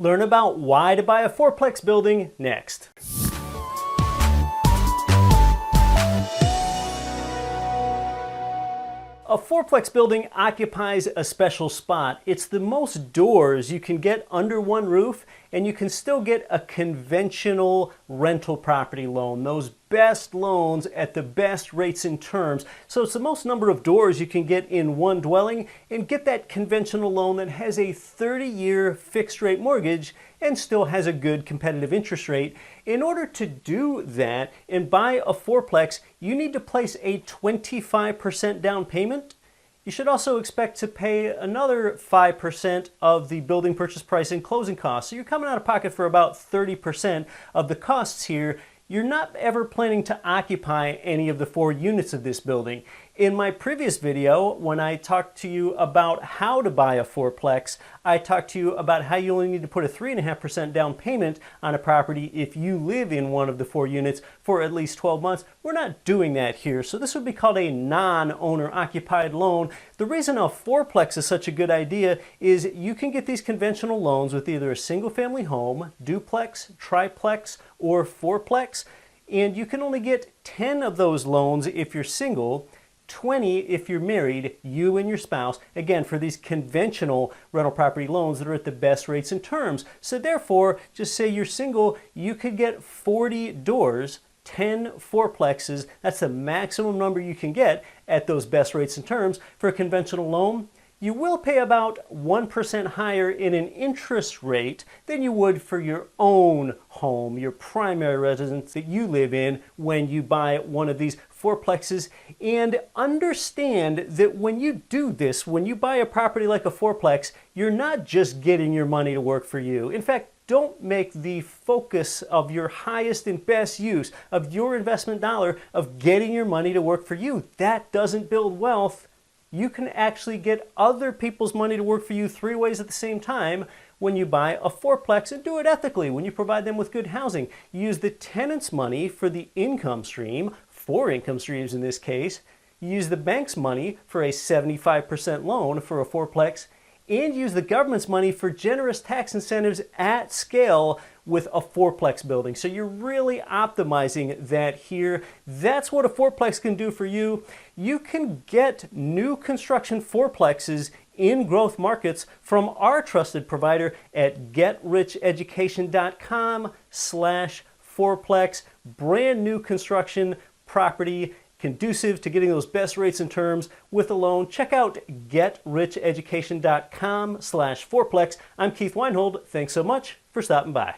Learn about why to buy a fourplex building next. A fourplex building occupies a special spot. It's the most doors you can get under one roof, and you can still get a conventional rental property loan. Those best loans at the best rates and terms. So it's the most number of doors you can get in one dwelling and get that conventional loan that has a 30-year fixed rate mortgage and still has a good competitive interest rate. In order to do that and buy a fourplex, you need to place a 25% down payment. You should also expect to pay another 5% of the building purchase price and closing costs. So you're coming out of pocket for about 30% of the costs here. You're not ever planning to occupy any of the 4 units of this building. In my previous video, when I talked to you about how to buy a fourplex, I talked to you about how you only need to put a 3.5% down payment on a property if you live in one of the 4 units for at least 12 months. We're not doing that here, so this would be called a non-owner occupied loan. The reason a fourplex is such a good idea is you can get these conventional loans with either a single-family home, duplex, triplex, or fourplex, and you can only get 10 of those loans if you're single, 20 if you're married, you and your spouse, again, for these conventional rental property loans that are at the best rates and terms. So therefore, just say you're single, you could get 40 doors, 10 fourplexes. That's the maximum number you can get at those best rates and terms for a conventional loan. You will pay about 1% higher in an interest rate than you would for your own home, your primary residence that you live in when you buy one of these fourplexes. And understand that when you do this, when you buy a property like a fourplex, you're not just getting your money to work for you. In fact, don't make the focus of your highest and best use of your investment dollar of getting your money to work for you. That doesn't build wealth. You can actually get other people's money to work for you 3 ways at the same time when you buy a fourplex, and do it ethically when you provide them with good housing. You use the tenant's money for the income stream, 4 income streams in this case. You use the bank's money for a 75% loan for a fourplex, and use the government's money for generous tax incentives at scale with a fourplex building. So you're really optimizing that here. That's what a fourplex can do for you. You can get new construction fourplexes in growth markets from our trusted provider at getricheducation.com/fourplex. Brand new construction property, conducive to getting those best rates and terms with a loan. Check out getricheducation.com/fourplex. I'm Keith Weinhold. Thanks so much for stopping by.